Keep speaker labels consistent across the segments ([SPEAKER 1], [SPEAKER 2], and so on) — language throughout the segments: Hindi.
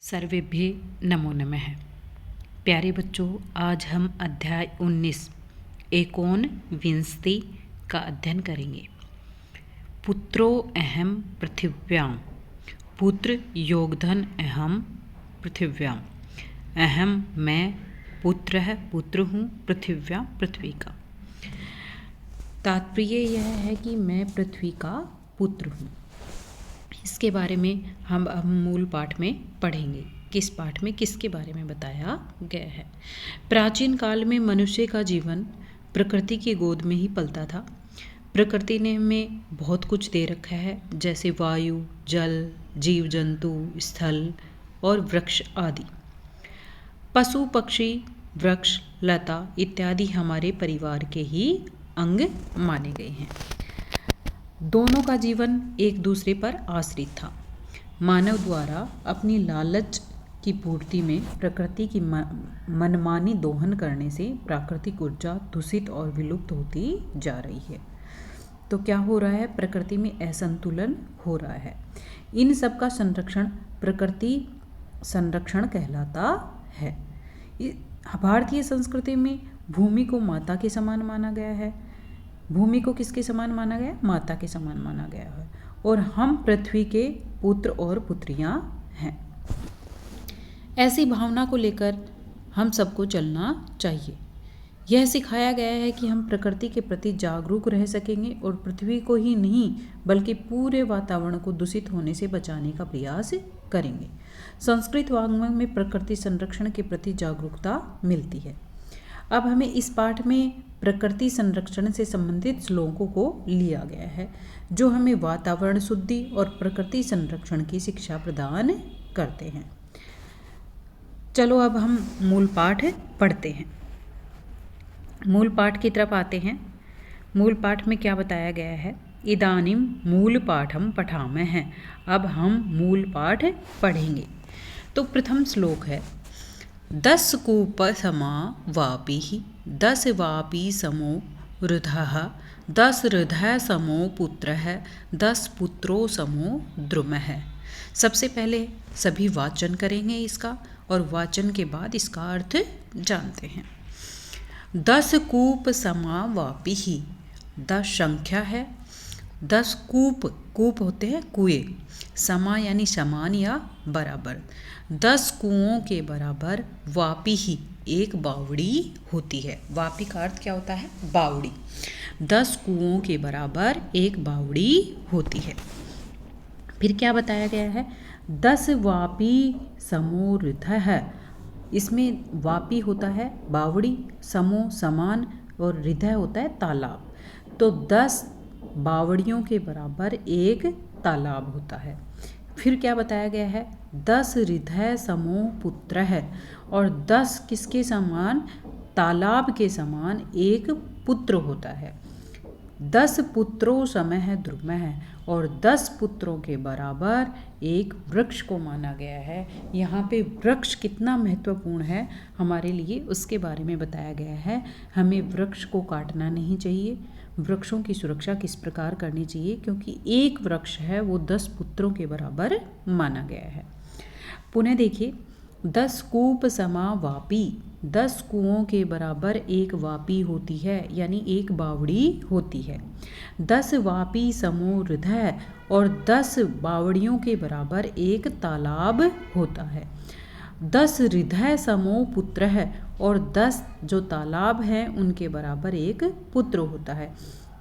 [SPEAKER 1] सर्वेभ्य नमो नमः। प्यारे बच्चों, आज हम अध्याय 19 एकोनविंशति का अध्ययन करेंगे। पुत्रो अहम पृथिव्यां, पुत्र योगधन अहम पृथिव्यां, अहम मैं, पुत्र हूँ, पृथिव्यां पृथ्वी का। तात्पर्य यह है कि मैं पृथ्वी का पुत्र हूँ। इसके बारे में हम मूल पाठ में पढ़ेंगे। किस पाठ में किसके बारे में बताया गया है। प्राचीन काल में मनुष्य का जीवन प्रकृति की गोद में ही पलता था। प्रकृति ने हमें बहुत कुछ दे रखा है, जैसे वायु, जल, जीव जंतु, स्थल और वृक्ष आदि। पशु पक्षी, वृक्ष, लता इत्यादि हमारे परिवार के ही अंग माने गए हैं। दोनों का जीवन एक दूसरे पर आश्रित था। मानव द्वारा अपनी लालच की पूर्ति में प्रकृति की मनमानी दोहन करने से प्राकृतिक ऊर्जा दूषित और विलुप्त होती जा रही है। तो क्या हो रहा है? प्रकृति में असंतुलन हो रहा है। इन सब का संरक्षण प्रकृति संरक्षण कहलाता है। भारतीय संस्कृति में भूमि को माता के समान माना गया है। भूमि को किसके समान माना गया? माता के समान माना गया है। और हम पृथ्वी के पुत्र और पुत्रियां हैं। ऐसी भावना को लेकर हम सबको चलना चाहिए। यह सिखाया गया है कि हम प्रकृति के प्रति जागरूक रह सकेंगे और पृथ्वी को ही नहीं बल्कि पूरे वातावरण को दूषित होने से बचाने का प्रयास करेंगे। संस्कृत वाङ्मय में प्रकृति संरक्षण के प्रति जागरूकता मिलती है। अब हमें इस पाठ में प्रकृति संरक्षण से संबंधित श्लोकों को लिया गया है, जो हमें वातावरण शुद्धि और प्रकृति संरक्षण की शिक्षा प्रदान करते हैं। चलो अब हम मूल पाठ पढ़ते हैं। मूल पाठ की तरफ आते हैं। मूल पाठ में क्या बताया गया है? इदानीम मूल पाठम पठामः। अब हम मूल पाठ पढ़ेंगे। तो प्रथम श्लोक है, 10 कूप समा वापी, 10 वापी समो रुधः, 10 रुधः समो पुत्रः, 10 पुत्रो समो द्रुमः। सबसे पहले सभी वाचन करेंगे इसका, और वाचन के बाद इसका अर्थ जानते हैं। 10 कूप समा वापी, 10 संख्या है। 10 कूप, कूप होते हैं कुएं, समा यानी समान या बराबर। 10 कुओं के बराबर वापी ही एक बावड़ी होती है। वापी का अर्थ क्या होता है? बावड़ी। 10 कुओं के बराबर एक बावड़ी होती है। फिर क्या बताया गया है? 10 वापी समो रुधः। इसमें वापी होता है बावड़ी, समो समान, और हृदय होता है तालाब। तो 10 बावड़ियों के बराबर एक तालाब होता है। फिर क्या बताया गया है? 10 हृदय समो पुत्र है, और 10 किसके समान? तालाब के समान एक पुत्र होता है। 10 पुत्रों समः द्रुमः, और 10 पुत्रों के बराबर एक वृक्ष को माना गया है। यहाँ पे वृक्ष कितना महत्वपूर्ण है हमारे लिए, उसके बारे में बताया गया है। हमें वृक्ष को काटना नहीं चाहिए। वृक्षों की सुरक्षा किस प्रकार करनी चाहिए, क्योंकि एक वृक्ष है वो 10 पुत्रों के बराबर माना गया है। पुनः देखिए, 10 कूप समा वापी, 10 कुओं के बराबर एक वापी होती है, यानी एक बावड़ी होती है। 10 वापी समो हृदय, और 10 बावड़ियों के बराबर एक तालाब होता है। 10 हृदय समो पुत्र है, और 10 जो तालाब हैं उनके बराबर एक पुत्र होता है।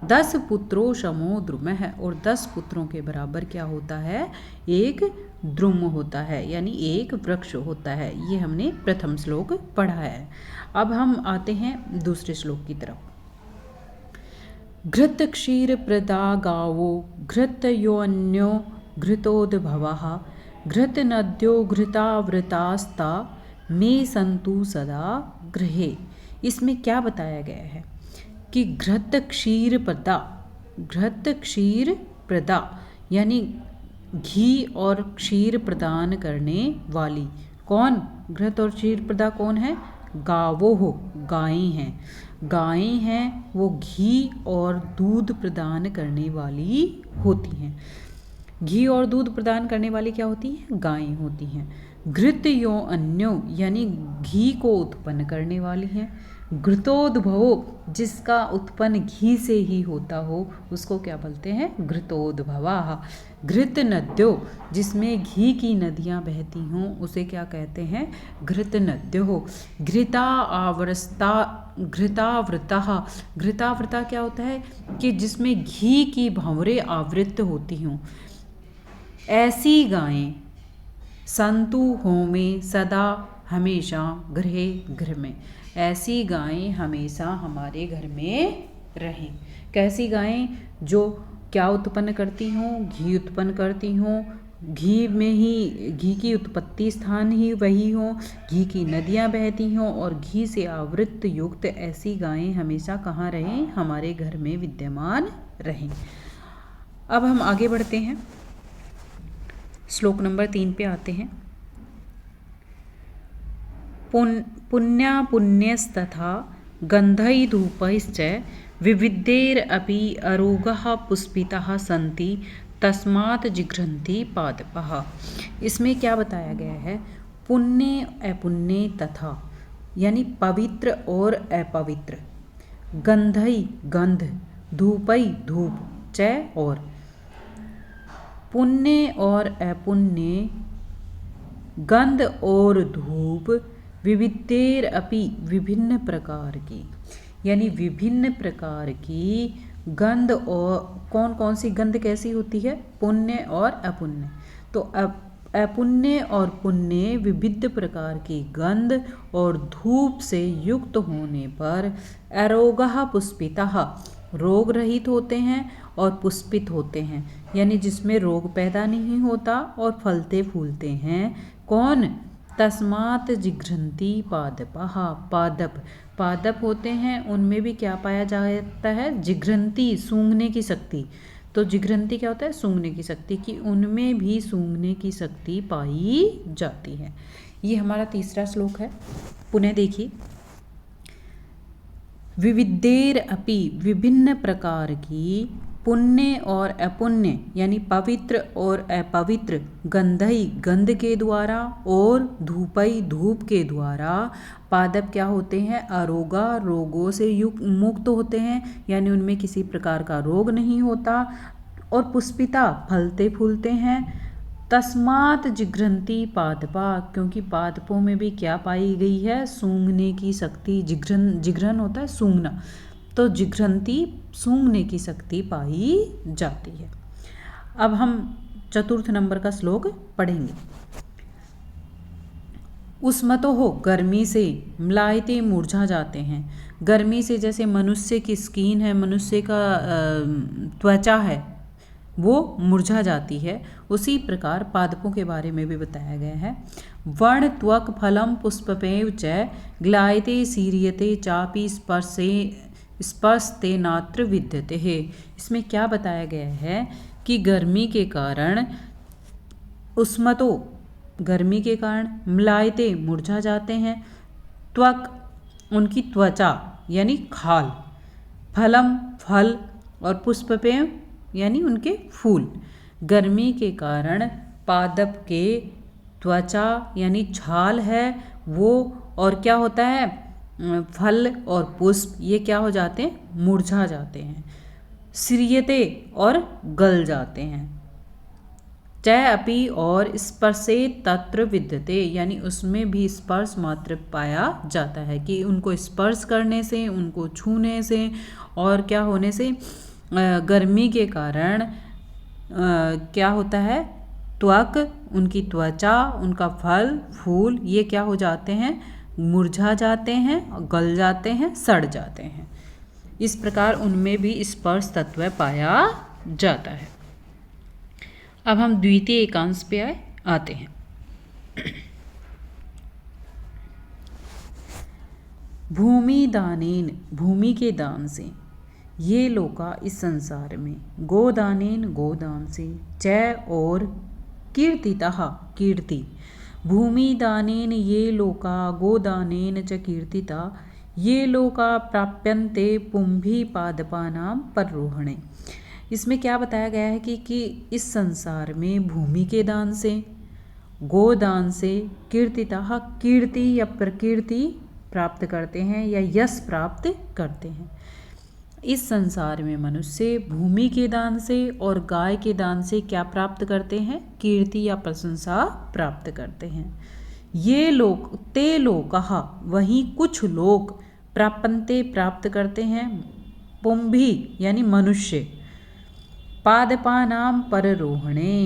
[SPEAKER 1] 10 पुत्रों समो द्रुम है, और 10 पुत्रों के बराबर क्या होता है? एक द्रुम होता है, यानी एक वृक्ष होता है। ये हमने प्रथम श्लोक पढ़ा है। अब हम आते हैं दूसरे श्लोक की तरफ। घृत क्षीर प्रदा गावो, घृत योन्यो घृतोद्भवः, घृत नद्यो घृतावृतास्ता, मे संतु सदा गृहे। इसमें क्या बताया गया है कि घृत क्षीर प्रदा, घृत क्षीर प्रदा यानी घी और क्षीर प्रदान करने वाली। कौन? घृत और क्षीर प्रदा कौन है? गावो हो, गायें हैं। गायें हैं वो घी और दूध प्रदान करने वाली होती हैं। घी और दूध प्रदान करने वाली क्या होती हैं? गायें होती हैं। घृतयो अन्यो यानी घी को उत्पन्न करने वाली हैं। घृतोद्भवो जिसका उत्पन्न घी से ही होता हो उसको क्या बोलते हैं? घृतोद्भवा। घृत नद्यो जिसमें घी की नदियाँ बहती हों उसे क्या कहते हैं? घृत नद्यो। घृता आवृता घृतावृता। घृतावृता क्या होता है? कि जिसमें घी की भंवरें आवृत होती हों। ऐसी गायें संतु होमे सदा हमेशा गृहे घर में। ऐसी गायें हमेशा हमारे घर में रहें। कैसी गायें? जो क्या उत्पन्न करती हों? घी उत्पन्न करती हों। घी में ही घी की उत्पत्ति स्थान ही वही हो, घी की नदियाँ बहती हों और घी से आवृत युक्त ऐसी गायें हमेशा कहाँ रहें? हमारे घर में विद्यमान रहें। अब हम आगे बढ़ते हैं, श्लोक नंबर 3 पे आते हैं। पुण्या पुण्यस्तथा गंधै धूपैश्च विविधैरपि अरोगः पुष्पितः सन्ति तस्मात् जिघ्रन्ति पादपः। इसमें क्या बताया गया है? पुण्य अपुण्य तथा यानी पवित्र और अपवित्र, गंधई गंध, धूपई धूप, च और पुण्य और अपुण्य, गंध और धूप, विविधेर अपि विभिन्न प्रकार की, यानी विभिन्न प्रकार की गंध। और कौन कौन सी गंध कैसी होती है? पुण्य और अपुण्य। तो अपुण्य और पुण्य विविध प्रकार की गंध और धूप से युक्त होने पर अरोगः पुष्पितः रोग रहित होते हैं और पुष्पित होते हैं, यानी जिसमें रोग पैदा नहीं होता और फलते फूलते हैं। कौन? तस्मात् जिघ्रन्ति पादपः। पादप पादप होते हैं, उनमें भी क्या पाया जाता है? जिघ्रन्ति सूंघने की शक्ति। तो जिघ्रन्ति क्या होता है? सूंघने की शक्ति, कि उनमें भी सूंघने की शक्ति पाई जाती है। ये हमारा तीसरा श्लोक है, पुनः देखिए। विविधेर अपि विभिन्न प्रकार की, पुण्य और अपुण्य यानी पवित्र और अपवित्र, गंधई गंध के द्वारा और धूपई धूप के द्वारा, पादप क्या होते हैं? अरोगा रोगों से मुक्त होते हैं, यानी उनमें किसी प्रकार का रोग नहीं होता, और पुष्पिता फलते फूलते हैं। तस्मात् जिघ्रन्ति पादपा क्योंकि पादपों में भी क्या पाई गई है? सूंघने की शक्ति। जिघ्रन होता है सूंघना, तो जिघ्रन्ति सूंघने की शक्ति पाई जाती है। अब हम चतुर्थ नंबर का श्लोक पढ़ेंगे। उष्मतो हो गर्मी से, म्लायते मुरझा जाते हैं। गर्मी से जैसे मनुष्य की स्किन है, मनुष्य का त्वचा है, वो मुरझा जाती है, उसी प्रकार पादपों के बारे में भी बताया गया है। वर्ण त्वक फलम पुष्पपेव च ग्लायते सीरियते चापि स्पर्शते नात्र विद्यते है। इसमें क्या बताया गया है कि गर्मी के कारण, उष्मतो गर्मी के कारण, म्लायते मुरझा जाते हैं, त्वक उनकी त्वचा यानी खाल, फलम फल, और पुष्पपेव यानी उनके फूल। गर्मी के कारण पादप के त्वचा यानी छाल है वो, और क्या होता है? फल और पुष्प ये क्या हो जाते हैं? मुरझा जाते हैं। सिरियते और गल जाते हैं। च अपि और स्पर्शे तत्र विद्यते यानी उसमें भी स्पर्श मात्र पाया जाता है, कि उनको स्पर्श करने से, उनको छूने से और क्या होने से, गर्मी के कारण क्या होता है? त्वक उनकी त्वचा, उनका फल फूल ये क्या हो जाते हैं? मुरझा जाते हैं, गल जाते हैं, सड़ जाते हैं। इस प्रकार उनमें भी स्पर्श तत्व पाया जाता है। अब हम द्वितीय एकांश पे आते हैं। भूमि दानेन भूमि के दान से, ये लोका इस संसार में, गोदानेन गोदान से, च और कीर्तितः कीर्ति, भूमि दानेन ये लोका गोदानेन च कीर्तिता, ये लोका प्राप्यन्ते पुंभी पादपानाम पररोहणे। इसमें क्या बताया गया है कि इस संसार में भूमि के दान से गोदान से कीर्तितः कीर्ति या प्रकीर्ति प्राप्त करते हैं या यश प्राप्त करते हैं। इस संसार में मनुष्य भूमि के दान से और गाय के दान से क्या प्राप्त करते हैं? कीर्ति या प्रशंसा प्राप्त करते हैं। ये लोग ते लोकः वहीं कुछ लोग प्रापंते प्राप्त करते हैं, पुंभी यानी मनुष्य, पादपानाम पररोहणे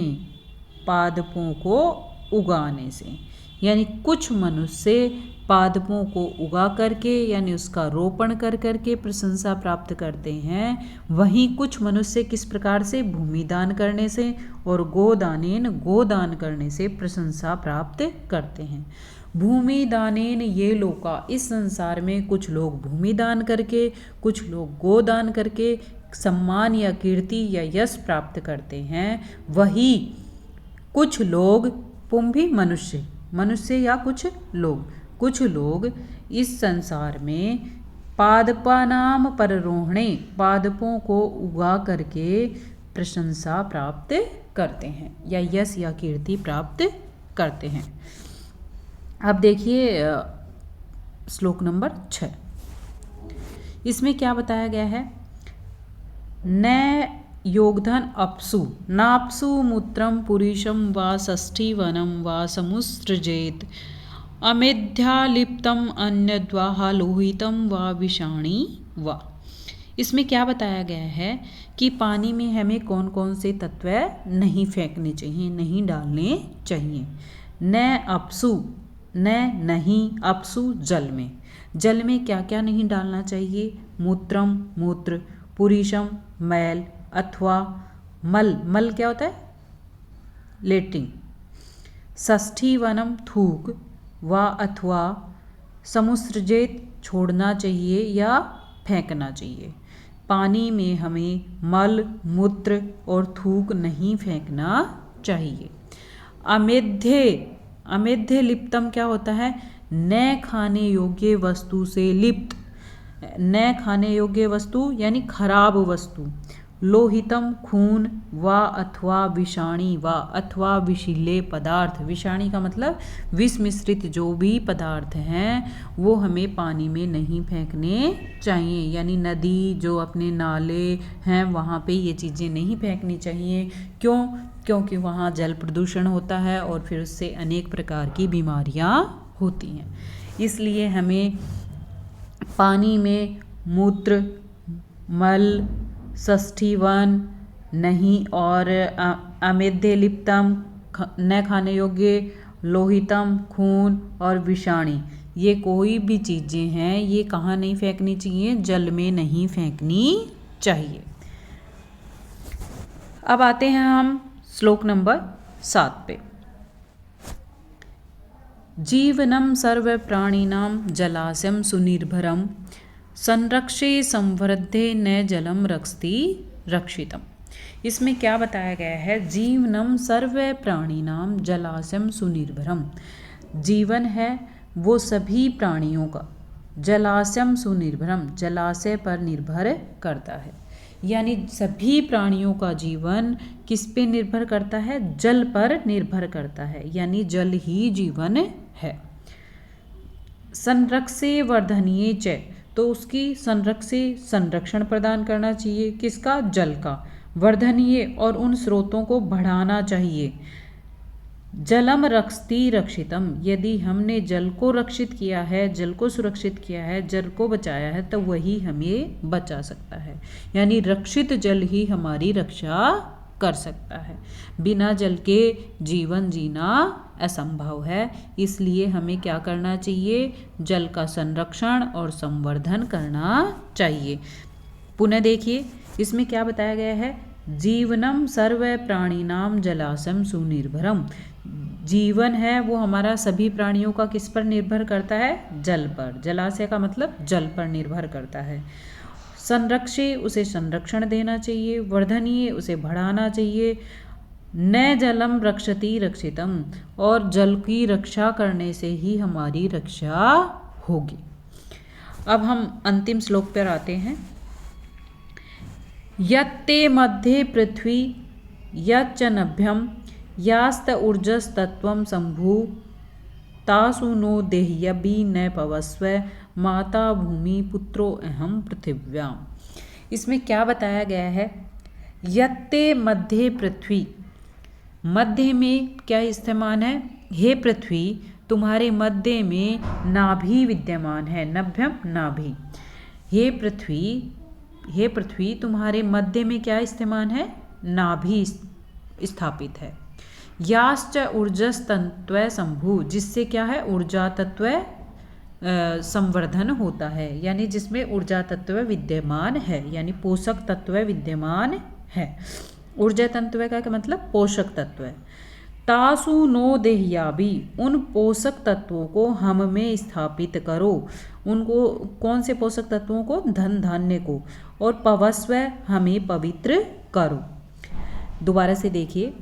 [SPEAKER 1] पादपों को उगाने से, यानी कुछ मनुष्य पादपों को उगा करके यानी उसका रोपण कर करके प्रशंसा प्राप्त करते हैं। वहीं कुछ मनुष्य किस प्रकार से? भूमि दान करने से और गोदानेन गोदान करने से प्रशंसा प्राप्त करते हैं। भूमि दानेन ये लोका, इस संसार में कुछ लोग भूमि दान करके, कुछ लोग गोदान करके सम्मान या कीर्ति या यश प्राप्त करते हैं। वही कुछ लोग पुंभी मनुष्य या कुछ लोग इस संसार में पादपानाम पररोहणे पादपों को उगा करके प्रशंसा प्राप्त करते हैं या यश या कीर्ति प्राप्त करते हैं। अब देखिए श्लोक नंबर 6, इसमें क्या बताया गया है? न योगधन अप्सु नाप्सु मूत्रम पुरुषम वा षष्ठीवनं वा समुसृजेत अमेध्यालिप्तम अन्यद्वा लोहितम वा विषाणी वा। इसमें क्या बताया गया है कि पानी में हमें कौन कौन से तत्व नहीं फेंकने चाहिए, नहीं डालने चाहिए। न अपसु, न नहीं, अपसु जल में क्या क्या नहीं डालना चाहिए? मूत्रम मूत्र, पुरुषम मैल अथवा मल क्या होता है? लेटिंग, षष्ठीवनम थूक, वा अथवा समुसृजेत छोड़ना चाहिए या फेंकना चाहिए। पानी में हमें मल मूत्र और थूक नहीं फेंकना चाहिए। अमेध्य लिप्तम क्या होता है? न खाने योग्य वस्तु से लिप्त, न खाने योग्य वस्तु यानी खराब वस्तु। लोहितम खून, वा अथवा विषाणी, वा अथवा विषीले पदार्थ। विषाणी का मतलब विष मिश्रित जो भी पदार्थ हैं वो हमें पानी में नहीं फेंकने चाहिए, यानी नदी जो अपने नाले हैं वहाँ पे ये चीज़ें नहीं फेंकनी चाहिए। क्यों? क्योंकि वहाँ जल प्रदूषण होता है और फिर उससे अनेक प्रकार की बीमारियाँ होती हैं। इसलिए हमें पानी में मूत्र, मल, षष्ठीवन नहीं और अमेध्य लिप्तम न खाने योग्य, लोहितम खून और विषाणी, ये कोई भी चीज़ें हैं ये कहाँ नहीं फेंकनी चाहिए? जल में नहीं फेंकनी चाहिए। अब आते हैं हम श्लोक नंबर 7 पे। जीवनम सर्व प्राणिनां जलाशयम सुनिर्भरम संरक्षे संवर्धे न जलम रक्षति रक्षितम। इसमें क्या बताया गया है? जीवनम सर्व प्राणिनां जलाशयम सुनिर्भरम, जीवन है वो सभी प्राणियों का, जलाशयम सुनिर्भरम जलाशय पर निर्भर करता है। यानी सभी प्राणियों का जीवन किस पे निर्भर करता है? जल पर निर्भर करता है, यानी जल ही जीवन है। संरक्षे वर्धनीय च, तो उसकी संरक्षण प्रदान करना चाहिए। किसका? जल का। वर्धनीय और उन स्रोतों को बढ़ाना चाहिए। जलम रक्षति रक्षितम, यदि हमने जल को रक्षित किया है, जल को सुरक्षित किया है, जल को बचाया है तो वही हमें बचा सकता है। यानी रक्षित जल ही हमारी रक्षा कर सकता है। बिना जल के जीवन जीना असंभव है। इसलिए हमें क्या करना चाहिए? जल का संरक्षण और संवर्धन करना चाहिए। पुनः देखिए इसमें क्या बताया गया है? जीवनम सर्व प्राणिनाम जलाशयम सुनिर्भरम, जीवन है वो हमारा सभी प्राणियों का किस पर निर्भर करता है? जल पर। जलाशय का मतलब जल पर निर्भर करता है। संरक्षे, उसे संरक्षण देना चाहिए। वर्धनीय, उसे बढ़ाना चाहिए। न जलम रक्षति रक्षितम, और जल की रक्षा करने से ही हमारी रक्षा होगी। अब हम अंतिम श्लोक पर आते हैं। यत्ते मध्ये पृथ्वी यच्च नभ्यम यास्त ऊर्जस्तत्वं संभू तासु नो देह्यभि न पवस्व माता भूमि पुत्रो अहम पृथिव्याम। इसमें क्या बताया गया है? यत्ते मध्य पृथ्वी, मध्य में क्या इस्तेमाल है? हे पृथ्वी तुम्हारे मध्य में नाभि विद्यमान है, नभ्यम नाभि। हे पृथ्वी तुम्हारे मध्य में क्या इस्तेमाल है? नाभि स्थापित है। याश्च ऊर्जस्तत्व संभू, जिससे क्या है? ऊर्जा तत्व संवर्धन होता है, यानी जिसमें ऊर्जा तत्व विद्यमान है, यानी पोषक तत्व विद्यमान है। ऊर्जा तत्व का क्या मतलब? पोषक तत्व। तासु नो देह्याभि, उन पोषक तत्वों को हम में स्थापित करो। उनको कौन से पोषक तत्वों को? धन धान्य को। और पवस्व, हमें पवित्र करो। दोबारा से देखिए,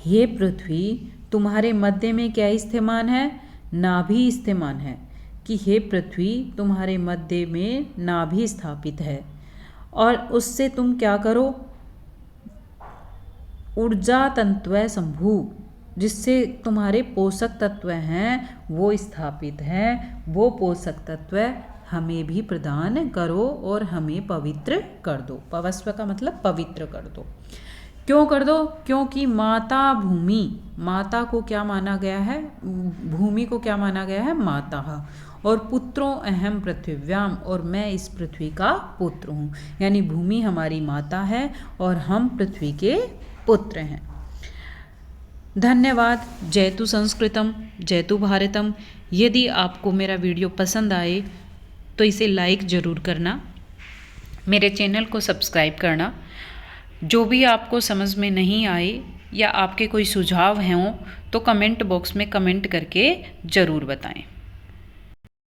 [SPEAKER 1] हे पृथ्वी तुम्हारे मध्य में क्या इस्तेमाल है? नाभि इस्तेमाल है, कि हे पृथ्वी तुम्हारे मध्य में नाभि स्थापित है और उससे तुम क्या करो? ऊर्जा तत्व संभू, जिससे तुम्हारे पोषक तत्व हैं वो स्थापित हैं, वो पोषक तत्व हमें भी प्रदान करो और हमें पवित्र कर दो। पवस्व का मतलब पवित्र कर दो। क्यों कर दो? क्योंकि माता भूमि, माता को क्या माना गया है? भूमि को क्या माना गया है? माता। और पुत्रों अहम पृथिव्याम, और मैं इस पृथ्वी का पुत्र हूँ। यानी भूमि हमारी माता है और हम पृथ्वी के पुत्र हैं। धन्यवाद। जयतु संस्कृतम जयतु भारतम। यदि आपको मेरा वीडियो पसंद आए तो इसे लाइक ज़रूर करना, मेरे चैनल को सब्सक्राइब करना। जो भी आपको समझ में नहीं आए या आपके कोई सुझाव हों तो कमेंट बॉक्स में कमेंट करके ज़रूर बताएं।